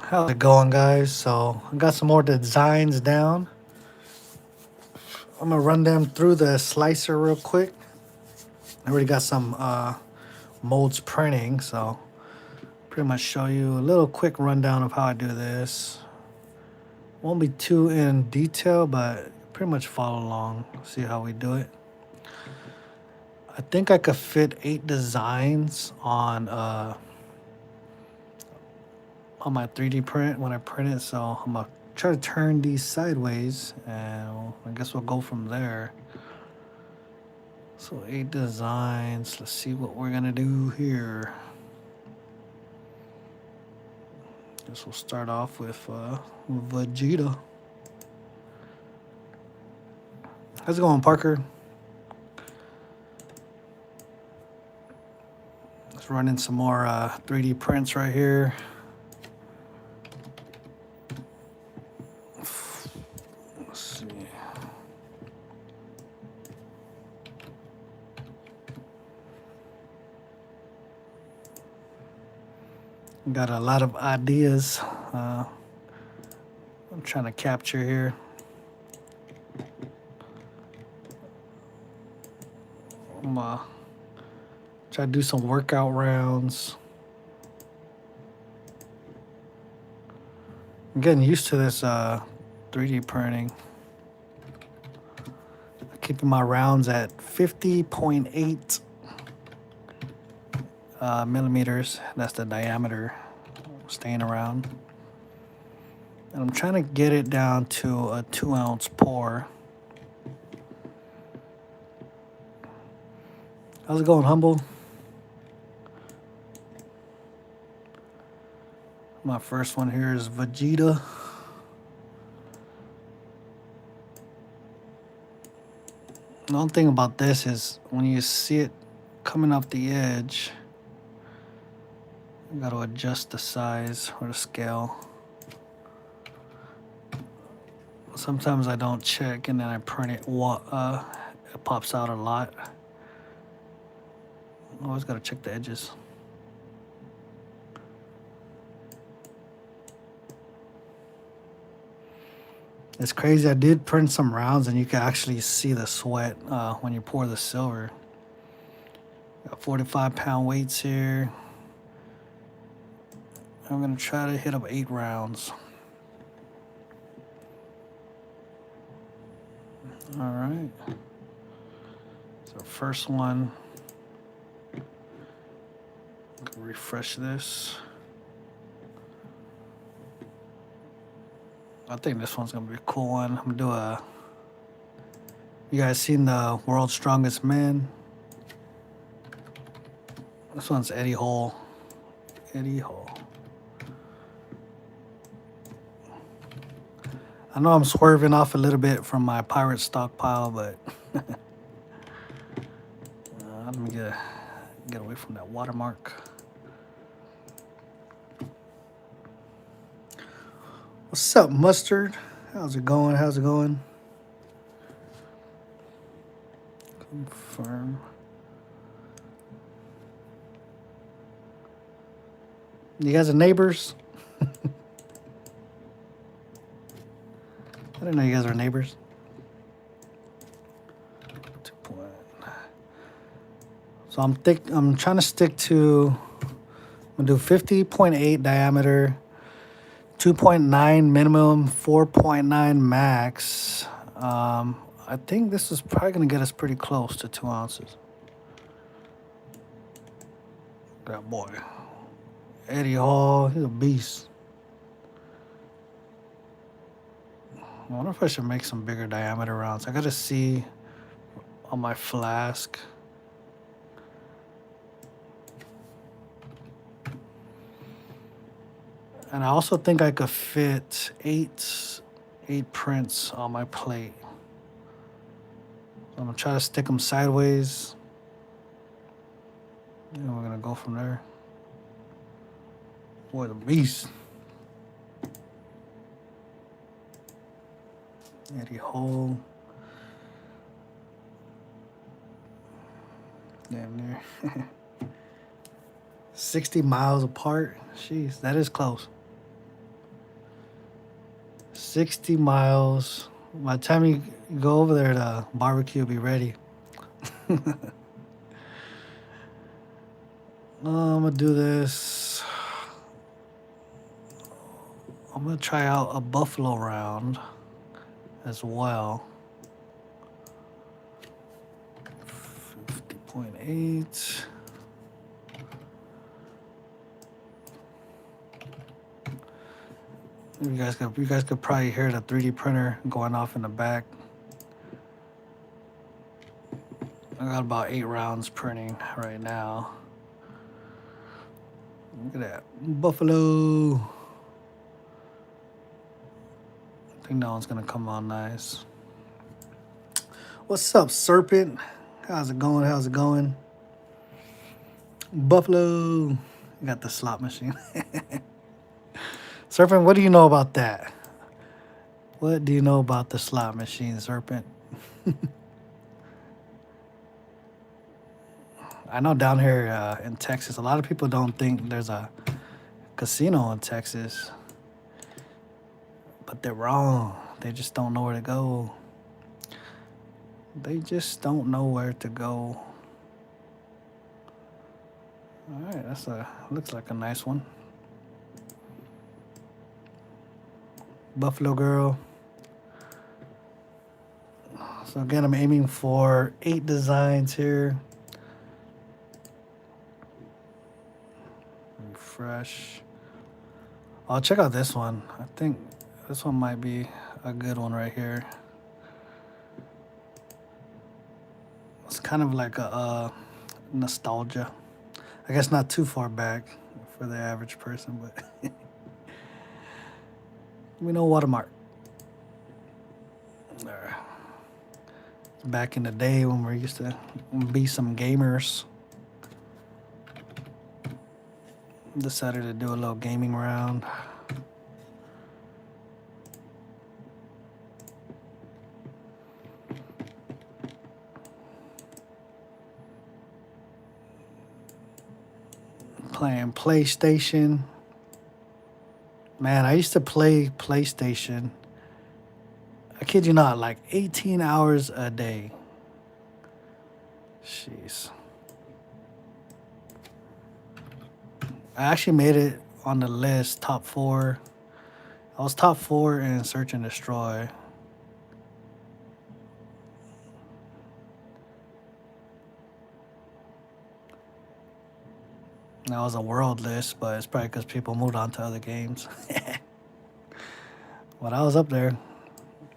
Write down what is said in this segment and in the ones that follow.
How's it going, guys? So I got some more designs down. I'm gonna run them through the slicer real quick. I already got some molds printing, so pretty much show you a little quick rundown of how I do this. Won't be too in detail, but pretty much follow along, see how we do it. I think I could fit 8 designs on my 3D print when I print it, so I'm gonna try to turn these sideways, and I guess we'll go from there. So 8 designs. Let's see what we're gonna do here. Guess we'll start off with Vegeta. How's it going, Parker? Let's run in some more 3D prints right here. Let's see. Got a lot of ideas I'm trying to capture here. I'm try to do some workout rounds. I'm getting used to this 3D printing. Keeping my rounds at 50.8 millimeters. That's the diameter. Staying around. And I'm trying to get it down to a 2-ounce pour. How's it going, Humble? My first one here is Vegeta. The only thing about this is when you see it coming off the edge, you got to adjust the size or the scale. Sometimes I don't check and then I print it. It pops out a lot. Always got to check the edges. It's crazy. I did print some rounds and you can actually see the sweat when you pour the silver. Got 45-pound weights here. I'm going to try to hit up 8 rounds. All right. So first one. Refresh this. I think this one's gonna be a cool one. I'm gonna do a. You guys seen the World's Strongest Man? This one's Eddie Hall. Eddie Hall. I know I'm swerving off a little bit from my pirate stockpile, but let me get away from that watermark. What's up, Mustard? How's it going? How's it going? Confirm. You guys are neighbors? I didn't know you guys were neighbors. 2 point. So I'm trying to stick to. I'm gonna do 50.8 diameter. 2.9 minimum, 4.9 max. I think this is probably going to get us pretty close to 2 ounces. That boy. Eddie Hall, he's a beast. I wonder if I should make some bigger diameter rounds. I got to see on my flask. And I also think I could fit eight prints on my plate. So I'm gonna try to stick them sideways. And we're gonna go from there. Boy, the beast. Eddie Hall. Damn near. 60 miles apart. Jeez, that is close. 60 miles. By the time you go over there, the barbecue will be ready. I'm gonna do this. I'm gonna try out a buffalo round as well. 50.8. You guys could probably hear the 3D printer going off in the back. I got about 8 rounds printing right now. Look at that. Buffalo. I think that one's gonna come out nice. What's up, Serpent? How's it going? How's it going? Buffalo. You got the slot machine. Serpent, what do you know about that? What do you know about the slot machine, Serpent? I know down here in Texas, a lot of people don't think there's a casino in Texas, but they're wrong. They just don't know where to go. They just don't know where to go. All right, looks like a nice one. Buffalo Girl. So again, I'm aiming for 8 designs here. Refresh. Oh, check out this one. I think this one might be a good one right here. It's kind of like a nostalgia. I guess not too far back for the average person, but we know watermark. There. Back in the day when we used to be some gamers. Decided to do a little gaming round. Playing PlayStation. Man, I used to play PlayStation. I kid you not, like 18 hours a day. Jeez. I actually made it on the list, top 4. I was top 4 in Search and Destroy. That was a world list, but it's probably because people moved on to other games. But I was up there.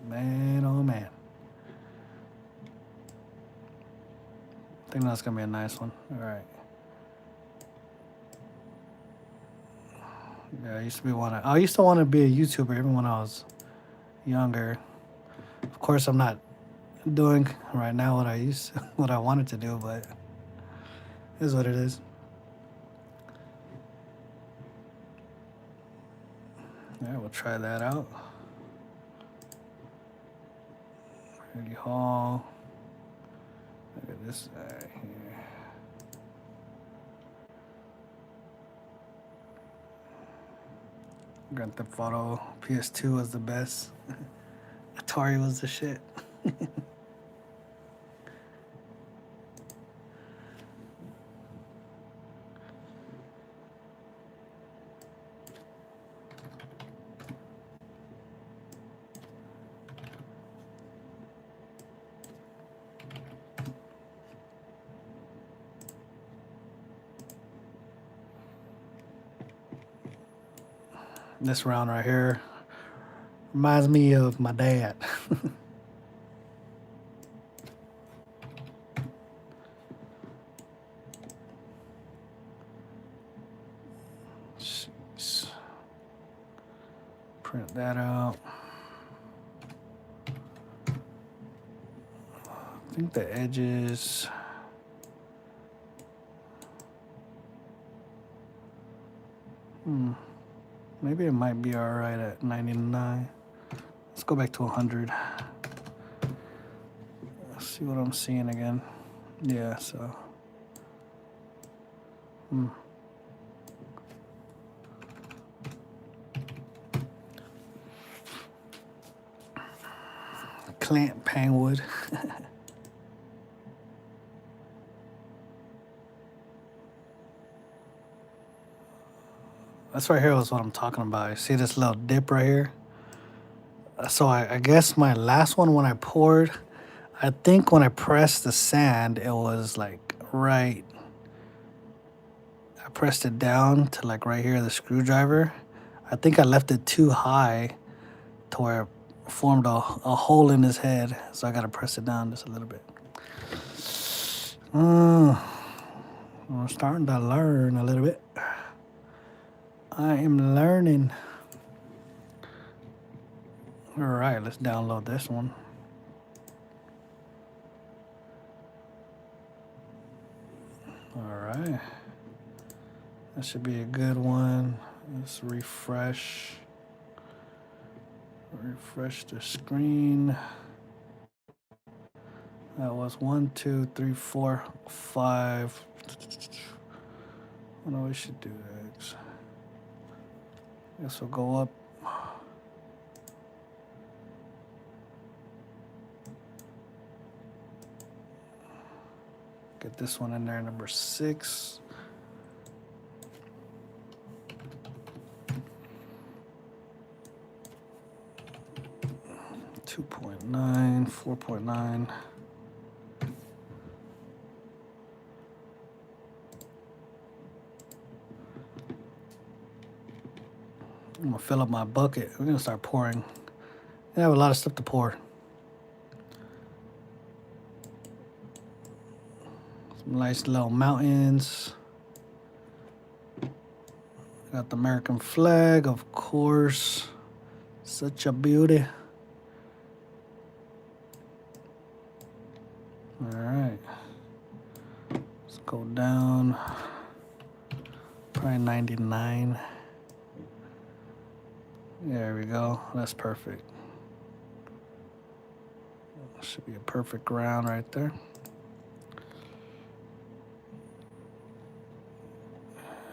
Man, oh man. I think that's going to be a nice one. All right. Yeah, I used to want to be a YouTuber even when I was younger. Of course, I'm not doing right now what I wanted to do, but it is what it is. Yeah, we'll try that out. Randy Hall. Look at this guy here. Grand Theft Auto PS2 was the best. Atari was the shit. This round right here reminds me of my dad. Jeez. Print that out. I think the edges. Maybe it might be all right at 99. Let's go back to 100. Let's see what I'm seeing again. Yeah, so. plant pangwood. That's right here was what I'm talking about. You see this little dip right here? So I guess my last one when I poured, I think when I pressed the sand, it was like right. I pressed it down to like right here, the screwdriver. I think I left it too high to where it formed a hole in his head. So I got to press it down just a little bit. I'm starting to learn a little bit. I am learning. All right, let's download this one. All right. That should be a good one. Let's refresh. Refresh the screen. That was 1, 2, 3, 4, 5. I know we should do that. Guess we'll go up. Get this one in there, number 6. .9, 4.9. I'm gonna fill up my bucket. We're gonna start pouring. I have a lot of stuff to pour. Some nice little mountains. Got the American flag, of course. Such a beauty. All right. Let's go down. Probably 99. There we go. That's perfect. Should be a perfect round right there.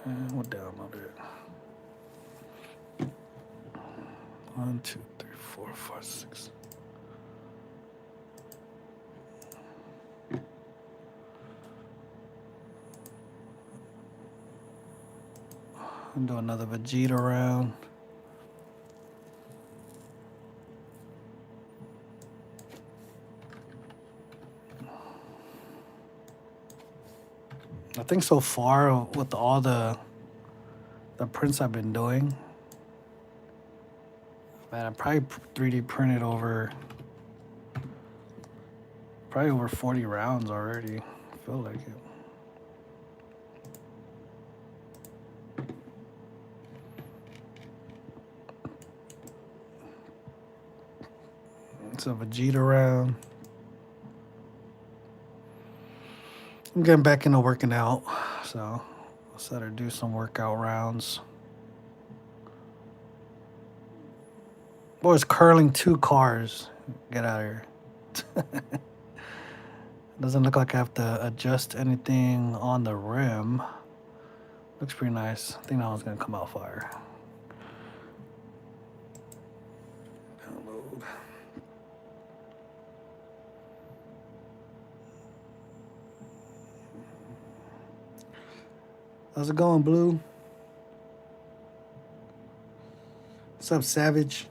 And we'll download it. 1, 2, 3, 4, 5, 6. And do another Vegeta round. I think so far with all the prints I've been doing, man, I probably 3D printed over probably over 40 rounds already. I feel like it. It's a Vegeta round. I'm getting back into working out, so I'll start to do some workout rounds. Boy's curling 2 cars. Get out of here. Doesn't look like I have to adjust anything on the rim. Looks pretty nice. I think that one's gonna come out fire. Download. How's it going, Blue? What's up, Savage?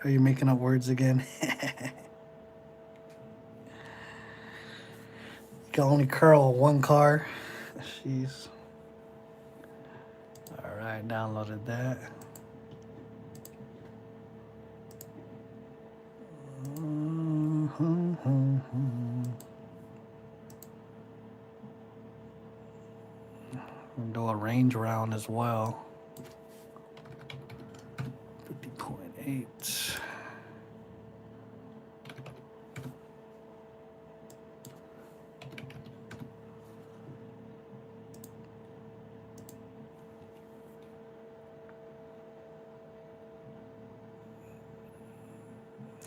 Are you making up words again? You can only curl 1 car. Jeez. All right, downloaded that. And do a range round as well. 50.8.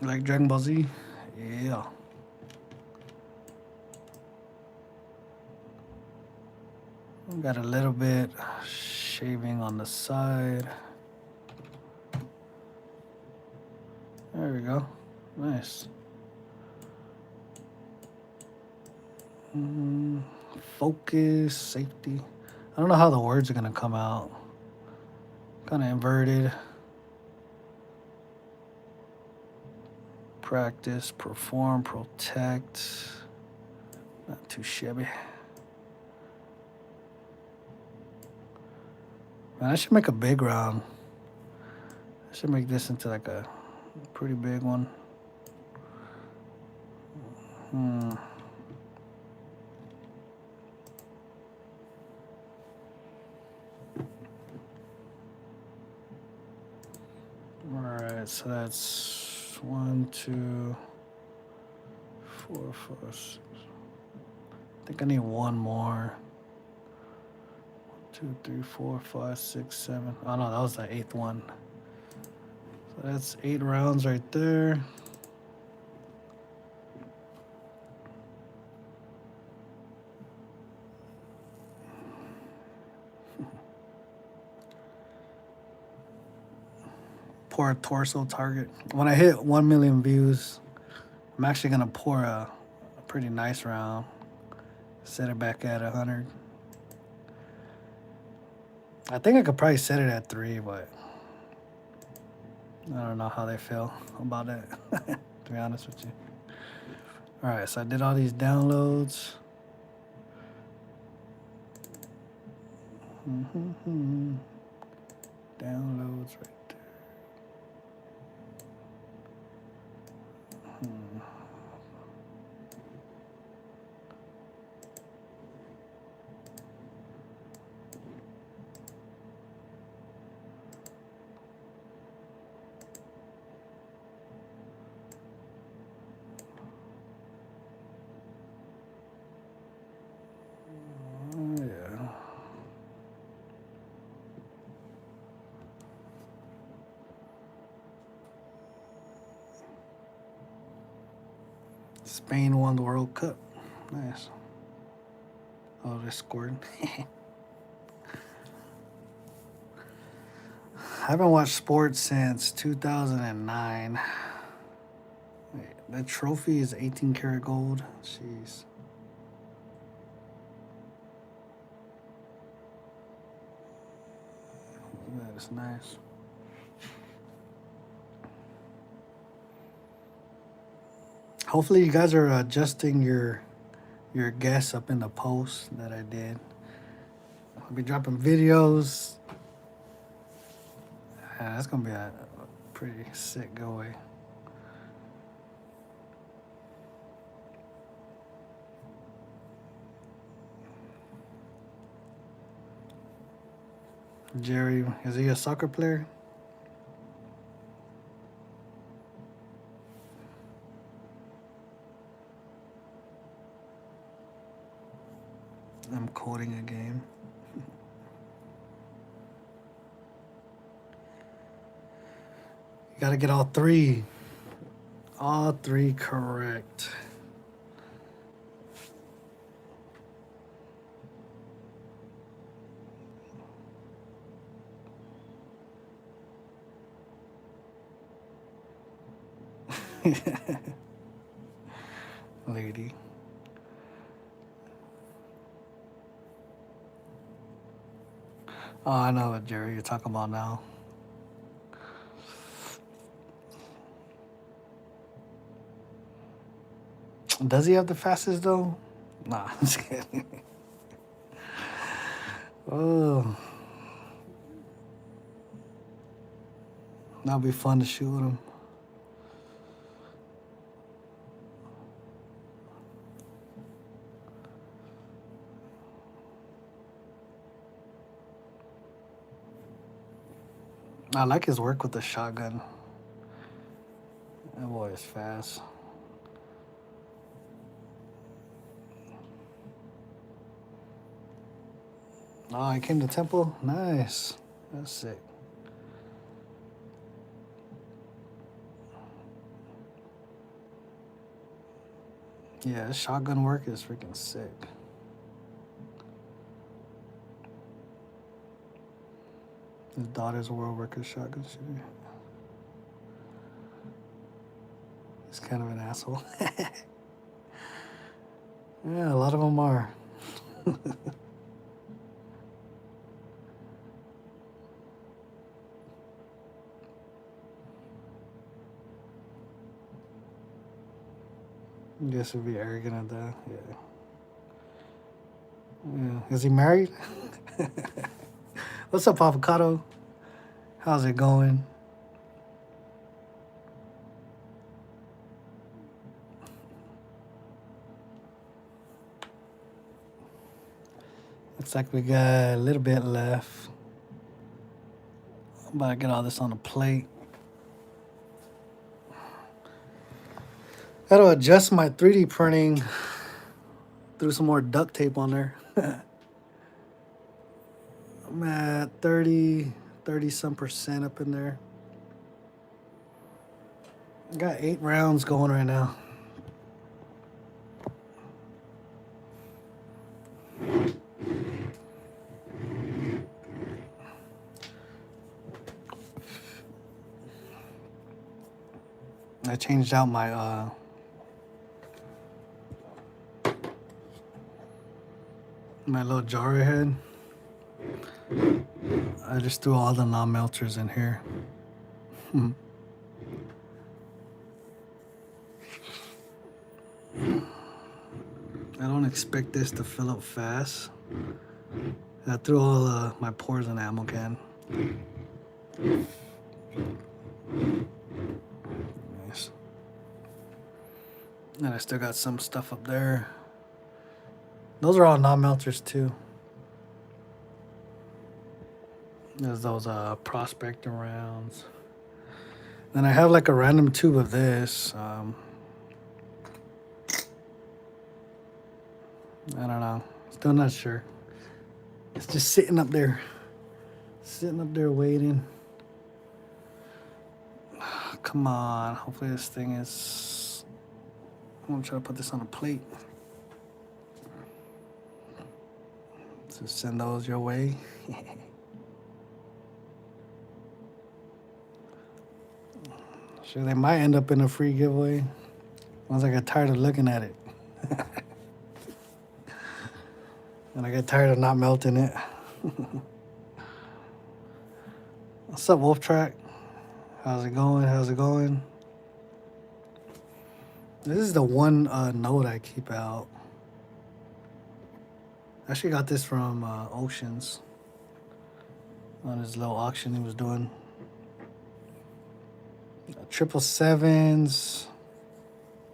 Like Dragon Ball Z? Yeah. Got a little bit shaving on the side. There we go. Nice. Focus, safety. I don't know how the words are gonna come out. Kind of inverted. Practice, perform, protect. Not too shabby. Man, I should make a big round. I should make this into like a pretty big one. Alright, so that's 1, 2, 4, 5, 6. I think I need one more. 2, 3, 4, 5, 6, 7. Oh no, that was the 8th one. So that's 8 rounds right there. Pour a torso target. When I hit 1 million views, I'm actually gonna pour a pretty nice round. Set it back at 100. I think I could probably set it at 3, but I don't know how they feel about it, to be honest with you. All right, so I did all these downloads. Downloads right there. Yeah. Spain won the World Cup. Nice. Oh, they scored. I haven't watched sports since 2009. Wait, that trophy is 18 karat gold. Jeez. That is nice. Hopefully you guys are adjusting your guests up in the post that I did. I'll be dropping videos. Yeah, that's gonna be a pretty sick giveaway. Jerry, is he a soccer player? I'm coding a game. You gotta get all 3. All 3 correct. Lady. Oh, I know what Jerry you're talking about now. Does he have the fastest though? Nah, I'm just kidding. Oh, that'll be fun to shoot him. I like his work with the shotgun. That boy is fast. Oh, he came to Temple? Nice. That's sick. Yeah, his shotgun work is freaking sick. His daughter's a world record shotgun shooter. He's kind of an asshole. Yeah, a lot of them are. I guess it'd be arrogant at that. Yeah. Yeah. Is he married? What's up, Avocado? How's it going? Looks like we got a little bit left. I'm about to get all this on a plate. Got to adjust my 3D printing. Threw some more duct tape on there. I'm at 30 some percent up in there. Got 8 rounds going right now. I changed out my my little jar head. I just threw all the non-melters in here. I don't expect this to fill up fast. I threw all my pores in the ammo can. Nice. And I still got some stuff up there. Those are all non-melters too. There's those prospector rounds. Then I have like a random tube of this. I don't know. Still not sure. It's just sitting up there. Sitting up there waiting. Come on. Hopefully this thing is... I'm going to try to put this on a plate. So send those your way. Sure, they might end up in a free giveaway once I get tired of looking at it. And I get tired of not melting it. What's up, Wolf Track? How's it going? How's it going? This is the one note I keep out. I actually got this from Oceans on his little auction he was doing. 777s.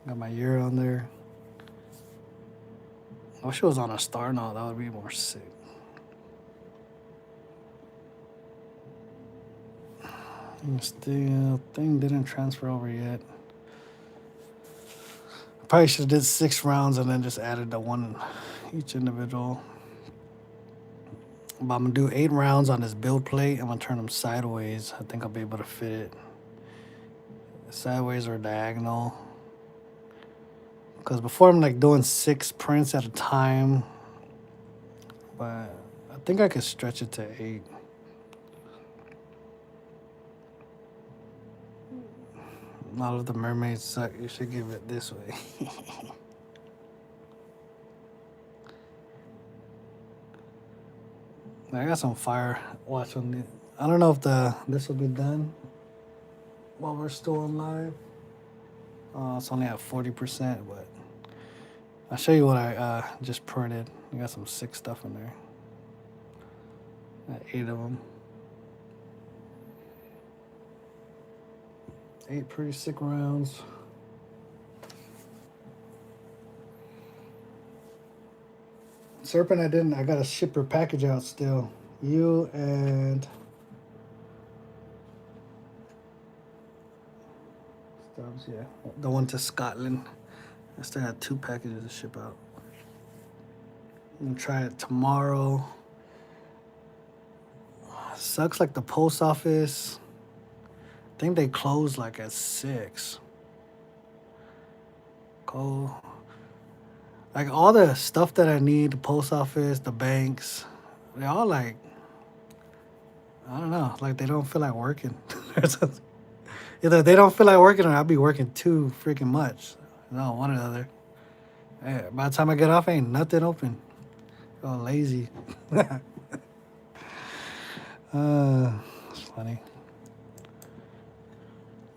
Got my year on there. I wish it was on a star note. That would be more sick. And still, thing didn't transfer over yet. I probably should have did 6 rounds and then just added the one each individual. But I'm gonna do 8 rounds on this build plate. I'm gonna turn them sideways. I think I'll be able to fit it sideways or diagonal. Because before I'm like doing 6 prints at a time. But I think I could stretch it to 8. All of the mermaids suck. You should give it this way. I got some fire watching it. I don't know if this will be done while we're still on live. It's only at 40%, but I'll show you what I just printed. I got some sick stuff in there. Got 8 of them. 8 pretty sick rounds. Serpent, I gotta ship your package out still. You and Stubbs, yeah. The one to Scotland. I still had 2 packages to ship out. I'm gonna try it tomorrow. Sucks like the post office. I think they close like at 6. Go. Like all the stuff that I need, the post office, the banks, they all like, I don't know, like they don't feel like working. Either they don't feel like working or I'll be working too freaking much. No, one or the other. By the time I get off, ain't nothing open. Oh, lazy. It's funny.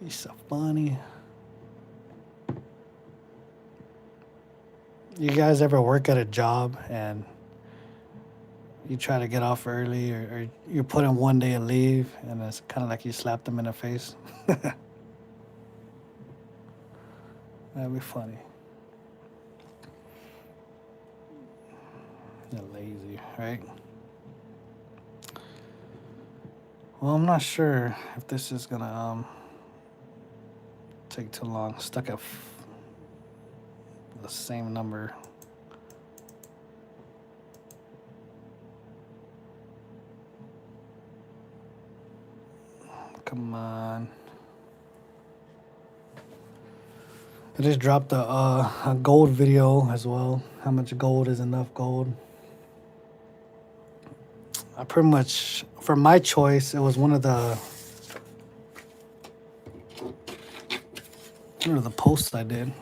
You're so funny. You guys ever work at a job and you try to get off early, or you put in one day of leave and it's kind of like you slapped them in the face? That'd be funny. You're lazy, right? Well, I'm not sure if this is gonna take too long. Stuck at the same number. Come on. I just dropped a gold video as well. How much gold is enough gold? I pretty much, for my choice, it was one of the posts I did.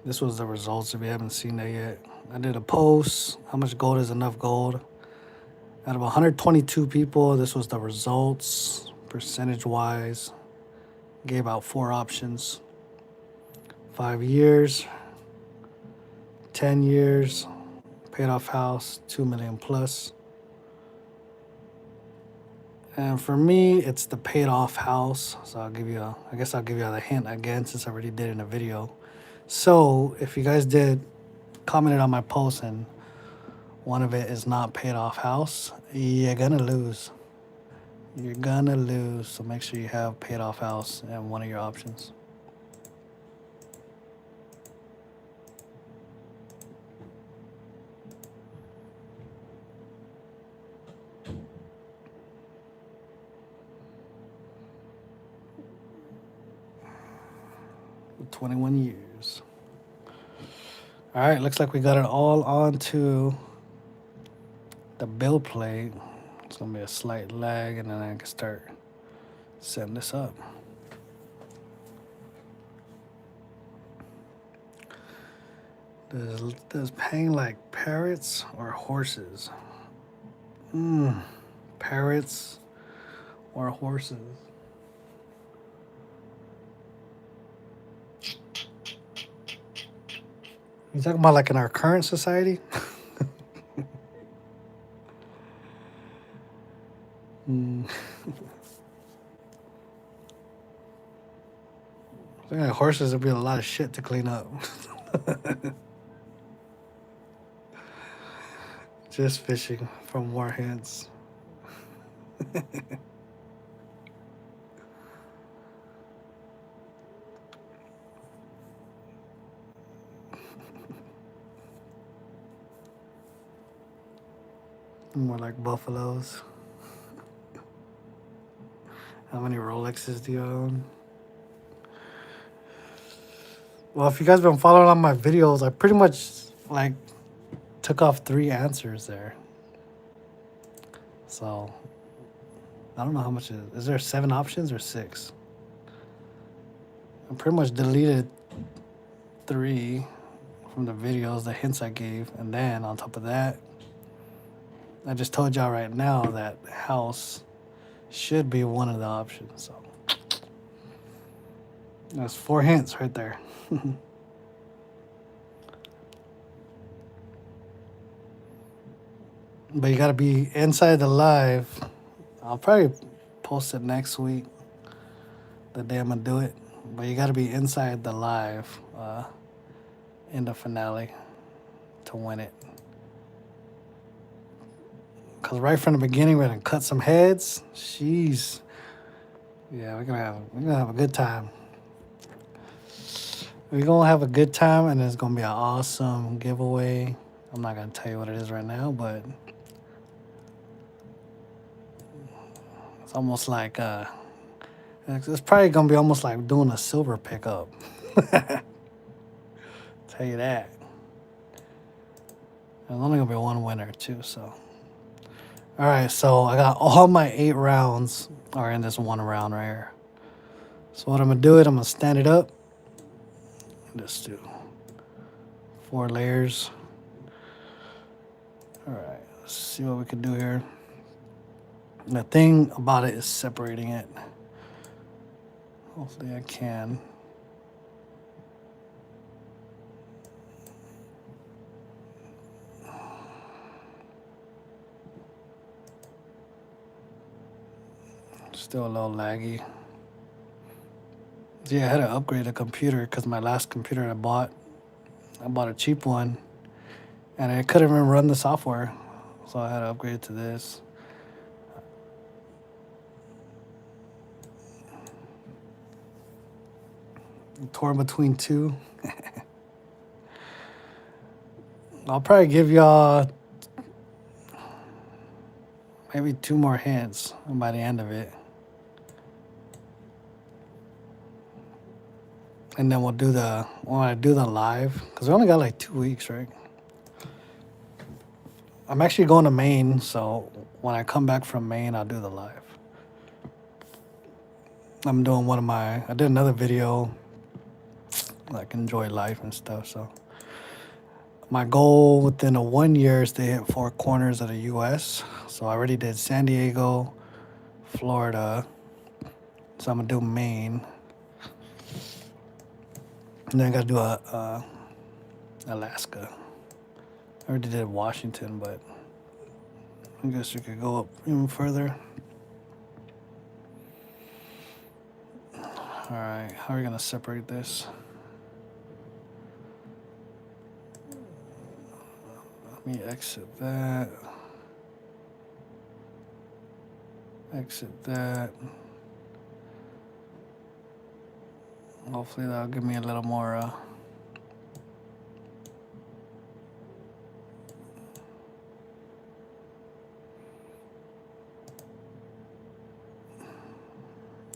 This was the results if you haven't seen that yet. I did a post, how much gold is enough gold? Out of 122 people, this was the results, percentage-wise. Gave out 4 options. 5 years, 10 years, paid off house, 2 million plus. And for me, it's the paid off house. So I guess I'll give you the hint again since I already did it in a video. So if you guys commented on my post and one of it is not paid off house, you're gonna lose. You're gonna lose. So make sure you have paid off house and one of your options. For 21 years. All right, looks like we got it all onto the build plate. It's gonna be a slight lag, and then I can start setting this up. Does Pang like parrots or horses? Parrots or horses? You talking about like in our current society? I think like horses would be a lot of shit to clean up. Just fishing from more hints. More like buffaloes. How many Rolexes do you own? Well, if you guys been following on my videos, I pretty much like took off 3 answers there. So I don't know how much is there 7 options or 6? I pretty much deleted 3 from the videos, the hints I gave, and then on top of that, I just told y'all right now that house should be one of the options. So that's 4 hints right there. But you gotta be inside the live. I'll probably post it next week, the day I'm gonna do it. But you gotta be inside the live in the finale to win it. Cause right from the beginning we're gonna cut some heads. Jeez. Yeah, we're gonna have a good time. We're gonna have a good time, and it's gonna be an awesome giveaway. I'm not gonna tell you what it is right now, but it's almost like it's probably gonna be almost like doing a silver pickup. Tell you that. There's only gonna be one winner too, so. All right, so I got all my 8 rounds or in this one round right here. So what I'm gonna do it, I'm gonna stand it up. Just do 4 layers. All right, let's see what we can do here. And the thing about it is separating it. Hopefully I can. Still a little laggy. Yeah, I had to upgrade the computer because my last computer I bought a cheap one, and I couldn't even run the software, so I had to upgrade it to this. I'm torn between two. I'll probably give y'all maybe 2 more hints by the end of it. And then when I do the live, because we only got like 2 weeks, right? I'm actually going to Maine, so when I come back from Maine, I'll do the live. I'm doing I did another video, like enjoy life and stuff, so. My goal within a 1 year is to hit 4 corners of the U.S. So I already did San Diego, Florida, so I'm gonna do Maine. And then I gotta do Alaska. I already did Washington, but I guess we could go up even further. All right, how are we gonna separate this? Let me exit that. Exit that. Hopefully that'll give me a little more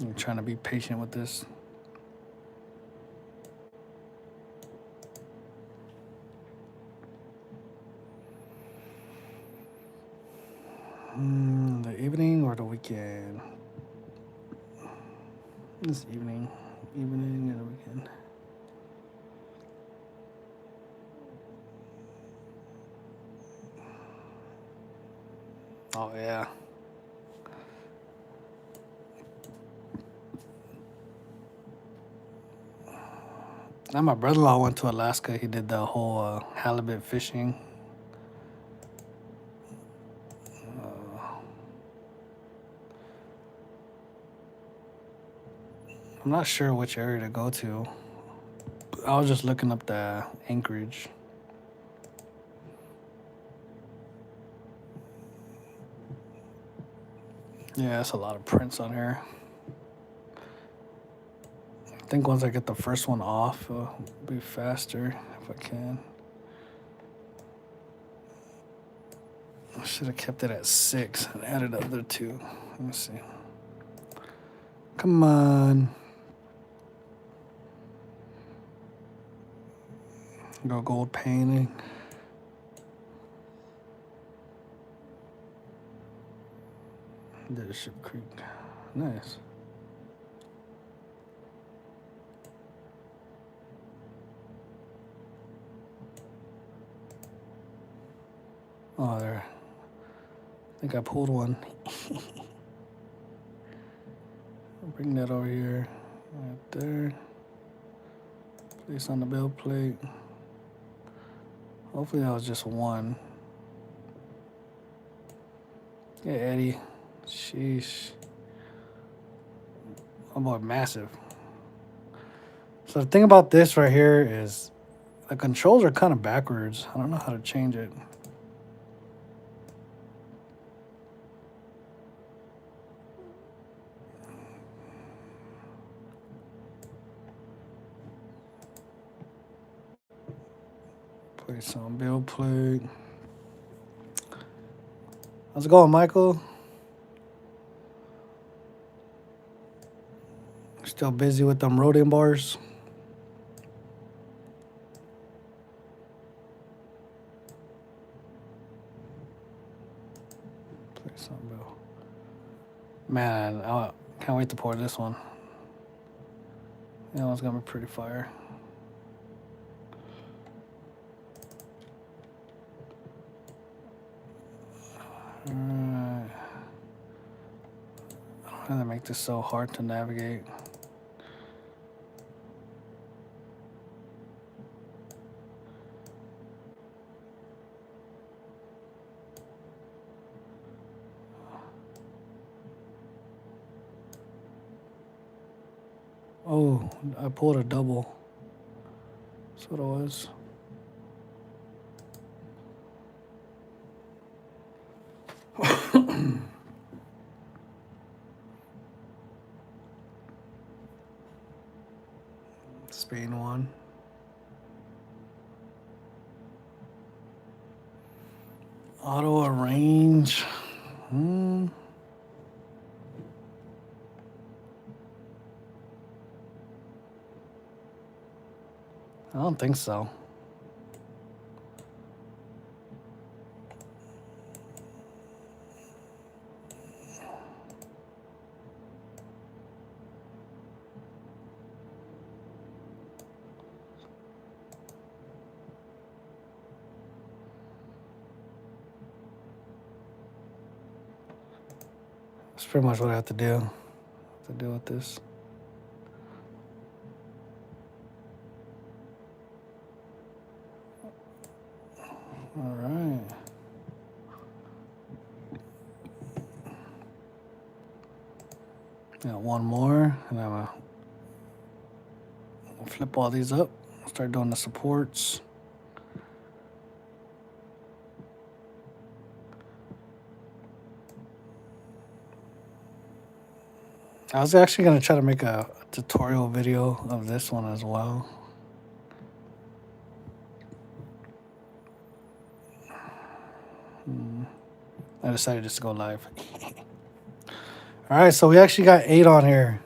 I'm trying to be patient with this. The evening or the weekend? This evening. Evening and the weekend. Oh, yeah. Now my brother-in-law went to Alaska. He did the whole halibut fishing. I'm not sure which area to go to. I was just looking up the Anchorage. Yeah, that's a lot of prints on here. I think once I get the first one off, it'll be faster if I can. I should have kept it at 6 and added the other 2. Let me see. Come on. Go gold painting. Leadership Creek. Nice. Oh, there. I think I pulled one. I'll bring that over here. Right there. Place on the build plate. Hopefully that was just one. Yeah, Eddie. Sheesh. Oh boy, massive. So the thing about this right here is the controls are kind of backwards. I don't know how to change it. Place on build plate. How's it going, Michael? Still busy with them Rodin bars? Man, I can't wait to pour this one. That one's gonna be pretty fire. Alright. I'm gonna make this so hard to navigate. Oh, I pulled a double. That's what it was. Spain won. Auto arrange. I don't think so. That's pretty much what I have to do to deal with this. All right. Got one more, and I'm gonna flip all these up. Start doing the supports. I was actually gonna try to make a tutorial video of this one as well. I decided just to go live. All right, so we actually got 8 on here.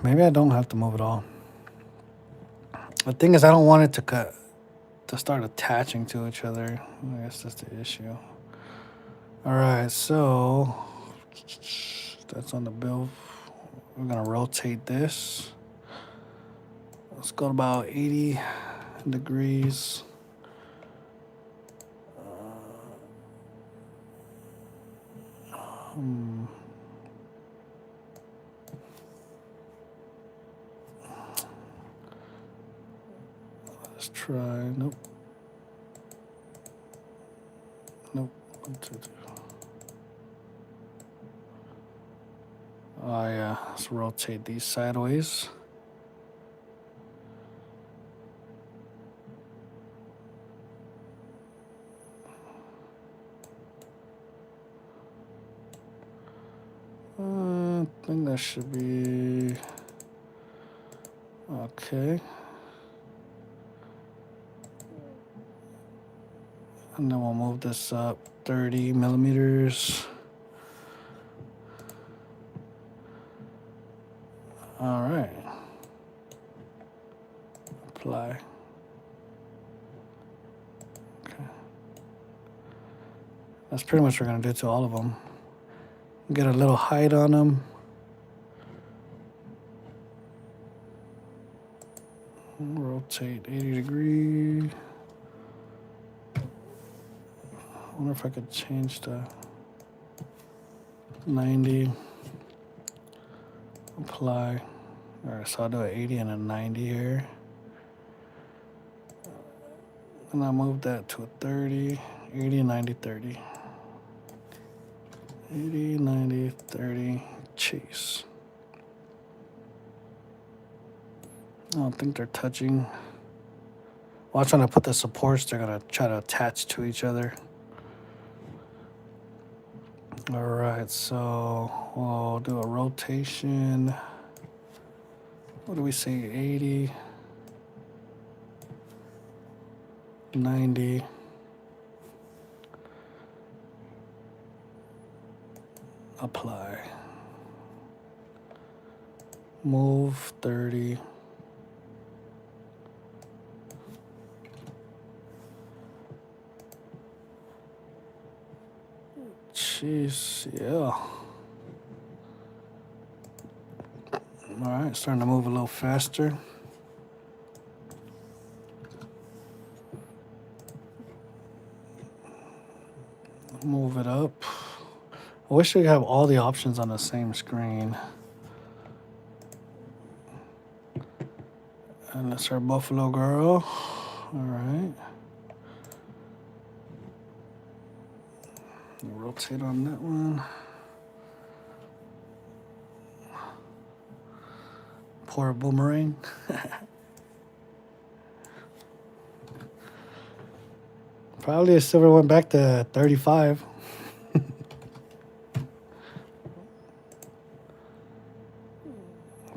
Maybe I don't have to move it all. The thing is, I don't want it to start attaching to each other. I guess that's the issue. All right, so that's on the bill. We're gonna rotate this. Let's go to about 80 degrees. Let's try. Nope. Nope. Oh yeah. Let's rotate these sideways. I think that should be okay. And then we'll move this up 30 millimeters. All right. Apply. Okay. That's pretty much what we're gonna do to all of them. Get a little height on them. Rotate 80 degrees. I wonder if I could change the 90. Apply. All right, so I'll do an 80 and a 90 here. And I'll move that to a 30. 80, 90, 30. 80, 90, 30. Chase. I don't think they're touching. Well, I'm trying to put the supports. They're going to try to attach to each other. All right, so we'll do a rotation. What do we say? 80, 90. Apply. Move 30. Jeez, yeah. All right, starting to move a little faster. Move it up. I wish we could have all the options on the same screen. And that's our Buffalo Girl. All right. Rotate on that one. Poor Boomerang. Probably a silver went back to 35.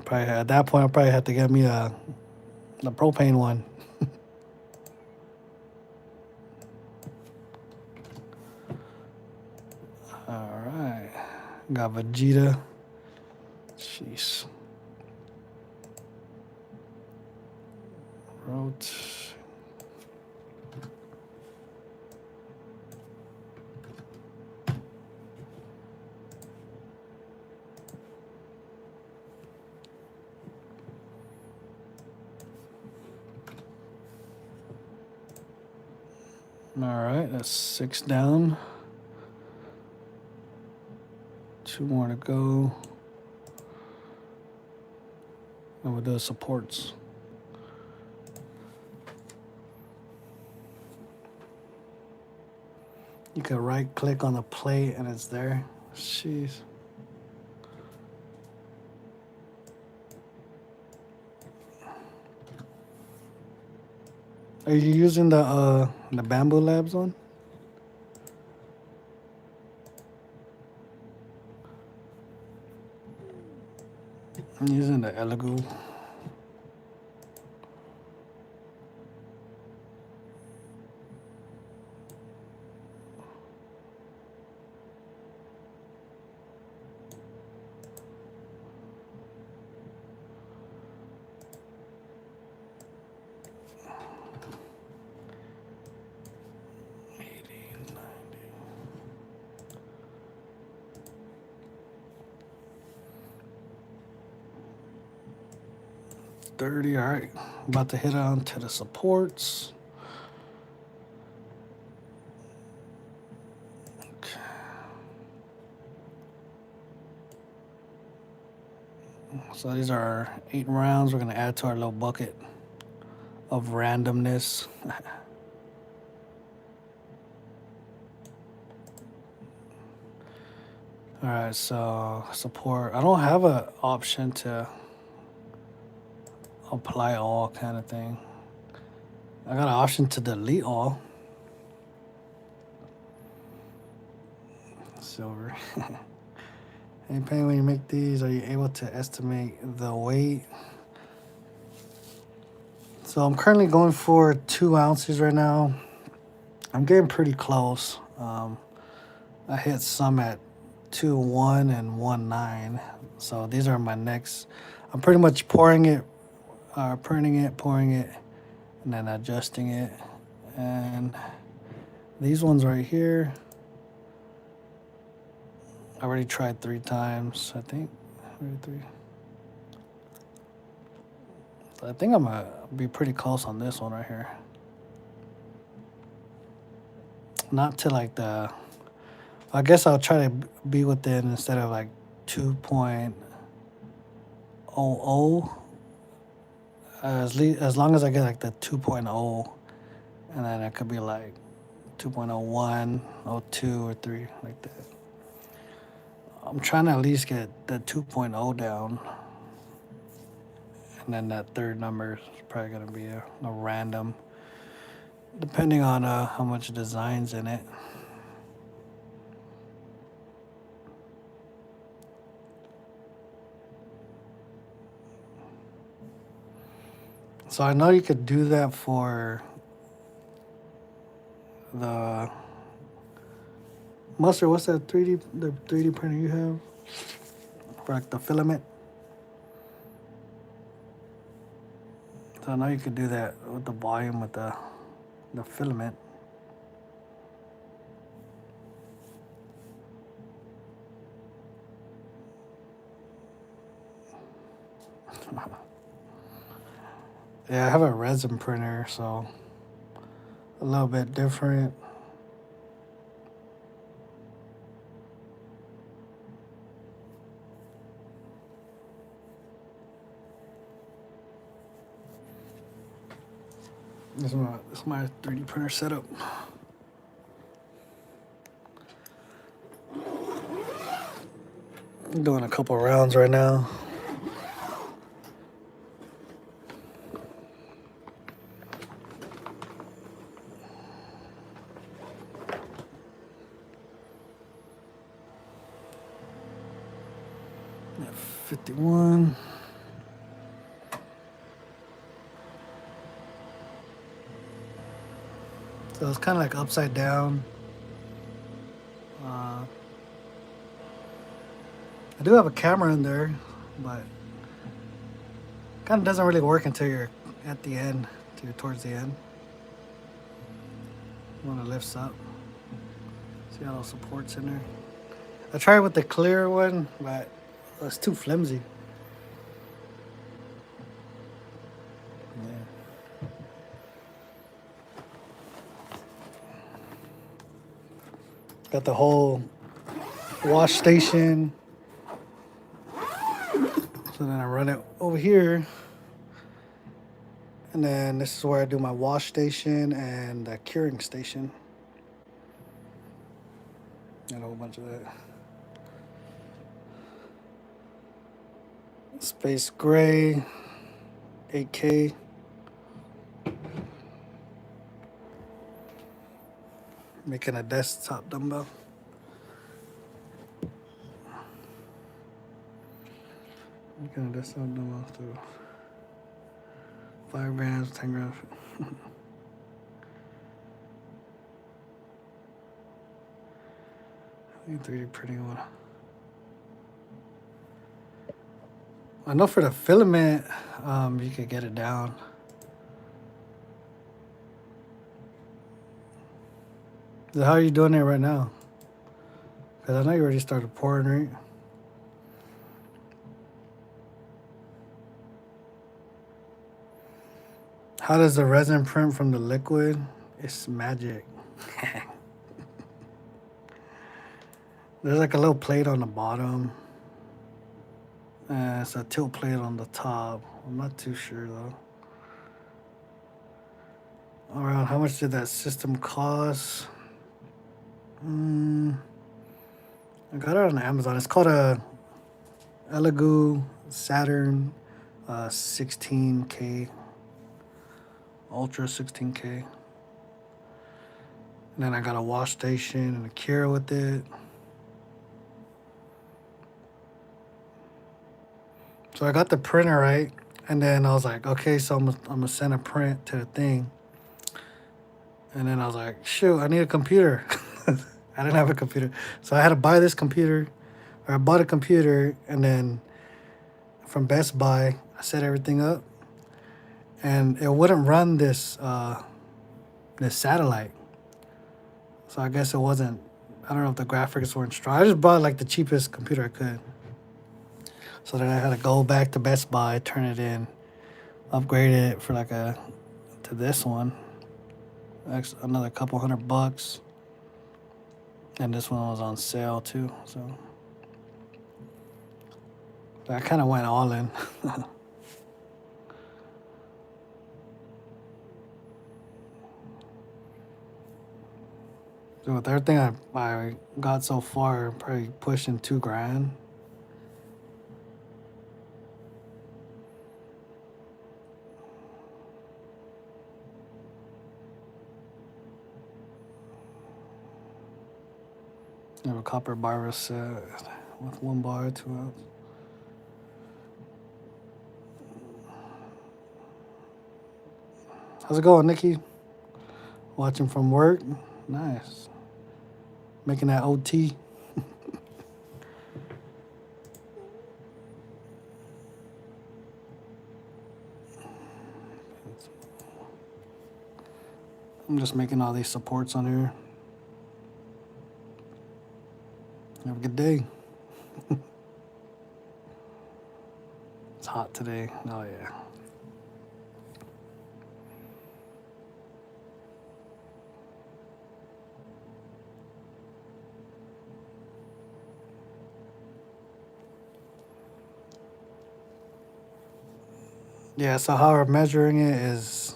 Probably at that point, I probably had to get me the propane one. All right, got Vegeta. Jeez. Wrote. All right, that's 6 down. 2 more to go. And we'll do the supports. You can right click on the plate and it's there. Jeez. Are you using the Bamboo Labs one? I'm using the Elegoo. All right, about to hit on to the supports. Okay. So these are 8 rounds. We're gonna add to our little bucket of randomness. All right, so support. I don't have an option to apply all kind of thing. I got an option to delete all. Silver. Hey, Pain, when you make these, are you able to estimate the weight? So I'm currently going for 2 ounces right now. I'm getting pretty close. I hit some at 2.1 and 1.9. So these are my next. I'm pretty much pouring it, pouring it, and then adjusting it. And these ones right here, I already tried 3 times, I think. Maybe 3. So I think I'm gonna be pretty close on this one right here. Not to like the. I guess I'll try to be within instead of like 2.00. As long as I get like the 2.0, and then it could be like 2.01, 02, or 3, like that. I'm trying to at least get the 2.0 down. And then that third number is probably going to be a random, depending on how much design's in it. So I know you could do that for the Mustard. What's that 3D printer you have for like the filament? So I know you could do that with the volume with the filament. Yeah, I have a resin printer, so a little bit different. This is my 3D printer setup. I'm doing a couple rounds right now. At 51. So it's kind of like upside down. I do have a camera in there, but kind of doesn't really work until you're at the end, until you're towards the end. When it lifts up. See all those supports in there? I tried with the clear one, but it's too flimsy. Yeah. Got the whole wash station. So then I run it over here. And then this is where I do my wash station and the curing station. Got a whole bunch of that. Space Gray, 8K. Making a desktop dumbbell. Making a desktop dumbbell too. 5 grams, 10 grams. I think 3D printing one. I know for the filament, you could get it down. So how are you doing it right now? Because I know you already started pouring, right? How does the resin print from the liquid? It's magic. There's like a little plate on the bottom. It's a tilt plate on the top. I'm not too sure though. Around how much did that system cost? I got it on Amazon. It's called a Elegoo Saturn 16K. Ultra 16K. And then I got a wash station and a cure with it. So I got the printer right, and then I was like, okay, so I'm gonna send a print to the thing. And then I was like, shoot, I need a computer. I didn't have a computer, so I had to buy this computer. Or I bought a computer, and then from Best Buy, I set everything up, and it wouldn't run this this satellite. So I guess it wasn't. I don't know if the graphics weren't strong. I just bought like the cheapest computer I could. So then I had to go back to Best Buy, turn it in, upgrade it for like to this one. Another couple $100. And this one was on sale too, so I kind of went all in. So with everything I got so far, probably pushing $2,000. I have a copper barber set with 1 bar, 2 ounce. How's it going, Nikki? Watching from work? Nice. Making that OT. I'm just making all these supports on here. Have a good day. hot today. Oh yeah. Yeah, so how we're measuring it is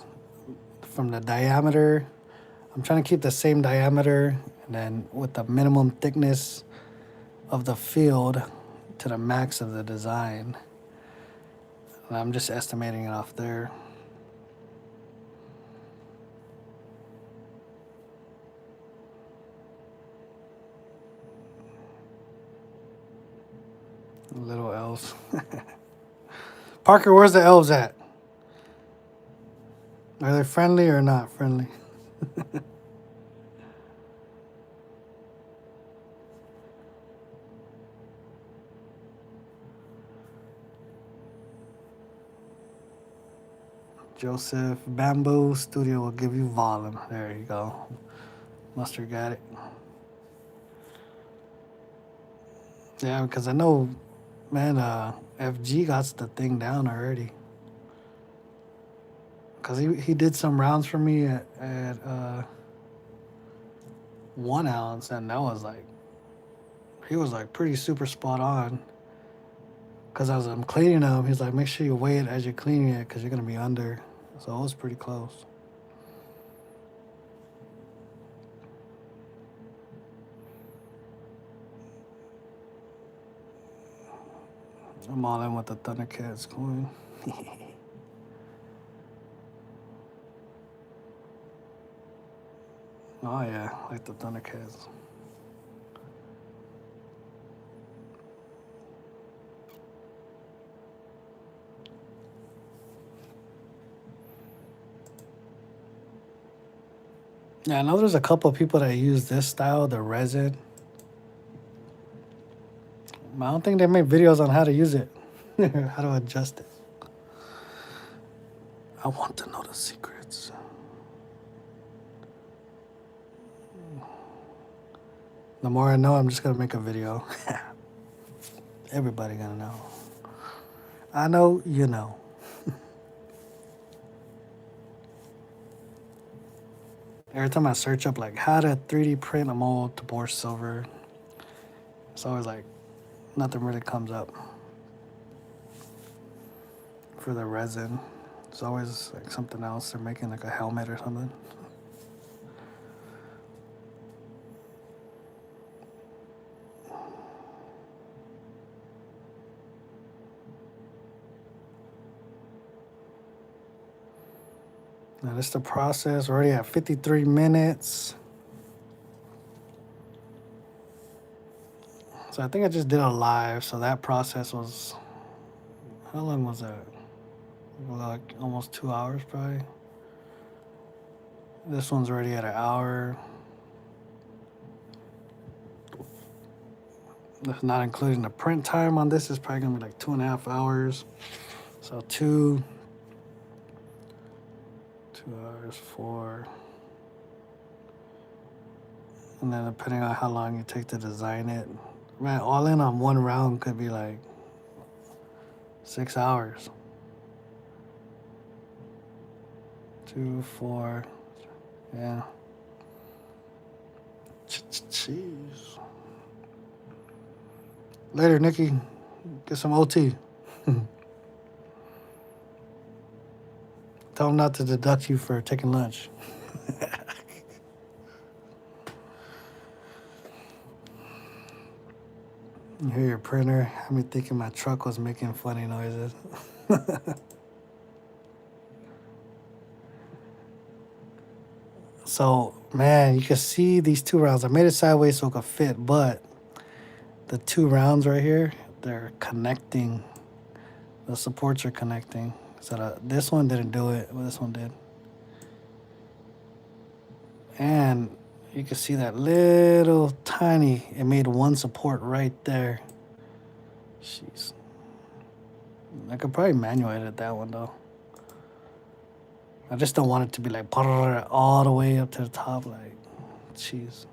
from the diameter. I'm trying to keep the same diameter and then with the minimum thickness of the field to the max of the design. And I'm just estimating it off there. Little elves. Parker, where's the elves at? Are they friendly or not friendly? Joseph, Bamboo Studio will give you volume. There you go. Mustard got it. Yeah, because I know, man, FG got the thing down already. Because he did some rounds for me at 1 ounce, and that was like, he was like pretty super spot on. Because I'm cleaning them, he's like, make sure you weigh it as you're cleaning it because you're going to be under. So it was pretty close. I'm all in with the Thundercats coin. Oh yeah, like the Thundercats. Yeah, I know there's a couple of people that use this style, the resin. I don't think they make videos on how to use it, how to adjust it. I want to know the secrets. The more I know, I'm just gonna make a video. Everybody gonna know. I know, you know. Every time I search up like how to 3D print a mold to bore silver, it's always like nothing really comes up for the resin. It's always like something else. They're making like a helmet or something. Now this is the process. We're already at 53 minutes. So I think I just did a live. So that process was, how long was that? Like almost 2 hours probably. This one's already at an hour. That's not including the print time on this. Is probably gonna be like 2.5 hours. So 2 hours, 4. And then depending on how long you take to design it, man, all in on one round could be like 6 hours. 2, 4, yeah. Jeez. Later, Nikki. Get some OT. Tell them not to deduct you for taking lunch. You hear your printer. Had me thinking my truck was making funny noises. So, man, you can see these 2 rounds. I made it sideways so it could fit, but the 2 rounds right here, they're connecting. The supports are connecting. So this one didn't do it, but this one did. And you can see that little tiny, it made one support right there. Jeez. I could probably manual edit that one though. I just don't want it to be like all the way up to the top, like, jeez.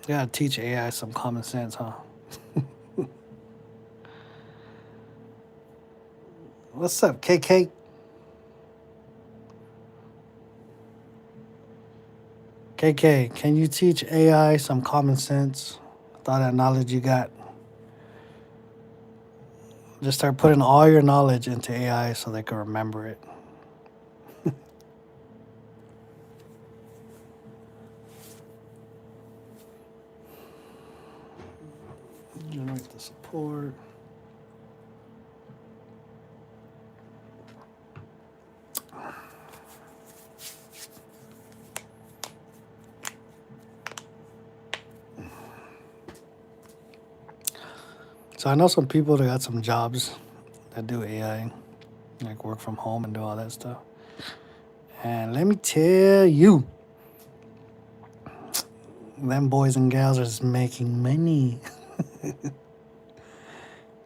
You gotta teach AI some common sense, huh? What's up, KK? KK, can you teach AI some common sense? With all that knowledge you got, just start putting all your knowledge into AI so they can remember it. Generate the support. So I know some people that got some jobs that do AI, like work from home and do all that stuff. And let me tell you, them boys and gals are just making money.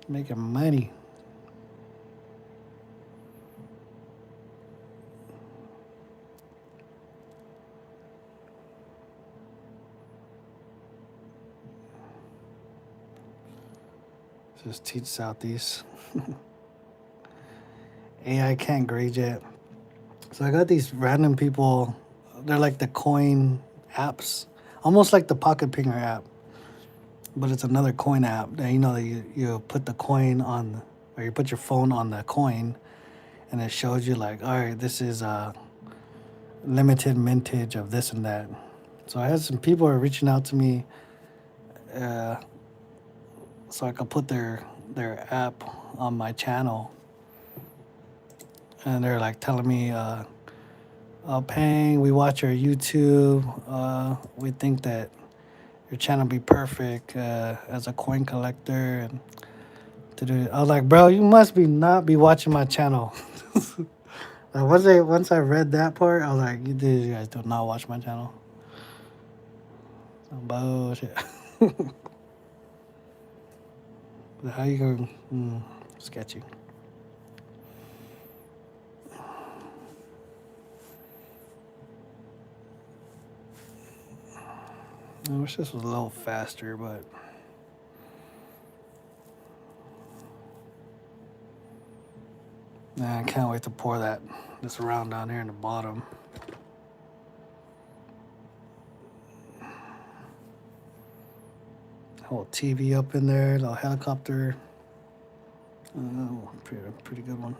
Making money. Just teach Southeast. AI can't grade yet. So I got these random people. They're like the coin apps, almost like the Pocket Pinger app, but it's another coin app. That that you put the coin on, or you put your phone on the coin, and it shows you like, all right, this is a limited mintage of this and that. So I had some people are reaching out to me, uh, so I could put their app on my channel, and they're like telling me, Pang, we watch your YouTube. We think that your channel be perfect as a coin collector and to do. I was like, bro, you must be not be watching my channel. Like once I read that part, I was like, you guys do not watch my channel. Some bullshit. How you going? Sketchy. I wish this was a little faster, but man, I can't wait to pour this around down here in the bottom. Whole TV up in there, little helicopter. Oh, pretty good one.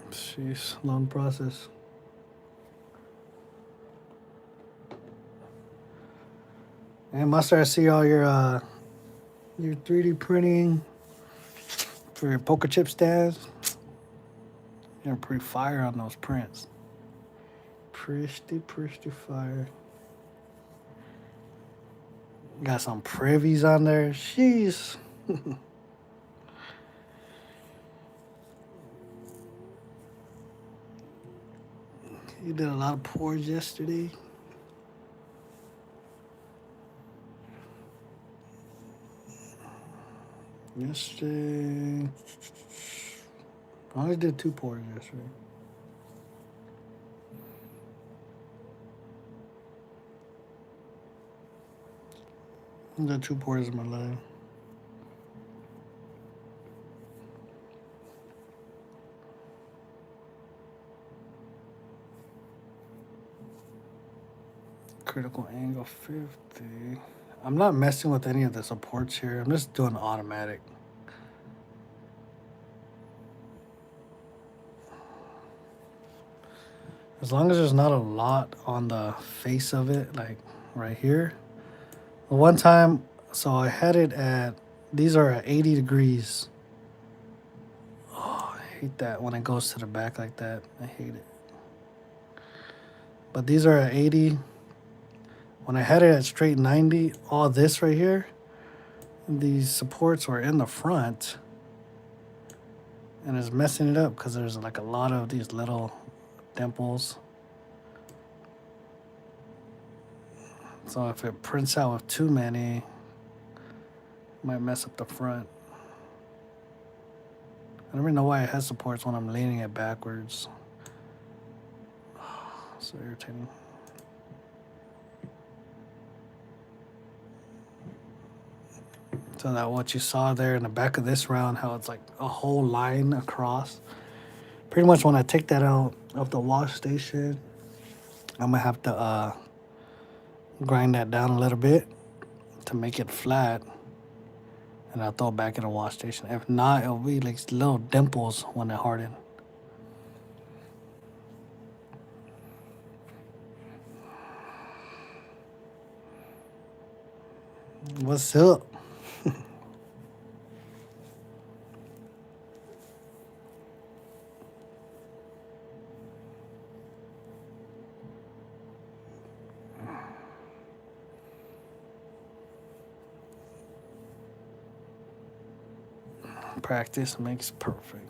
Jeez, long process. And Mustard, I see all your 3D printing for your poker chip stands. You're pretty fire on those prints. Pretty fire. Got some privies on there. Jeez. You did a lot of pours yesterday. Yesterday, I only did 2 pours yesterday. I did 2 pours in my life. Critical angle 50. I'm not messing with any of the supports here. I'm just doing automatic. As long as there's not a lot on the face of it, like right here. One time, so I had it at, these are at 80 degrees. Oh, I hate that when it goes to the back like that. I hate it. But these are at 80. When I had it at straight 90, all this right here, these supports were in the front. And it's messing it up because there's like a lot of these little dimples. So if it prints out with too many, it might mess up the front. I don't even know why it has supports when I'm leaning it backwards. So irritating. So that what you saw there in the back of this round, how it's like a whole line across. Pretty much when I take that out of the wash station, I'm gonna have to grind that down a little bit to make it flat, and I'll throw it back in the wash station. If not, it'll be like little dimples when it harden. What's up? Practice makes perfect.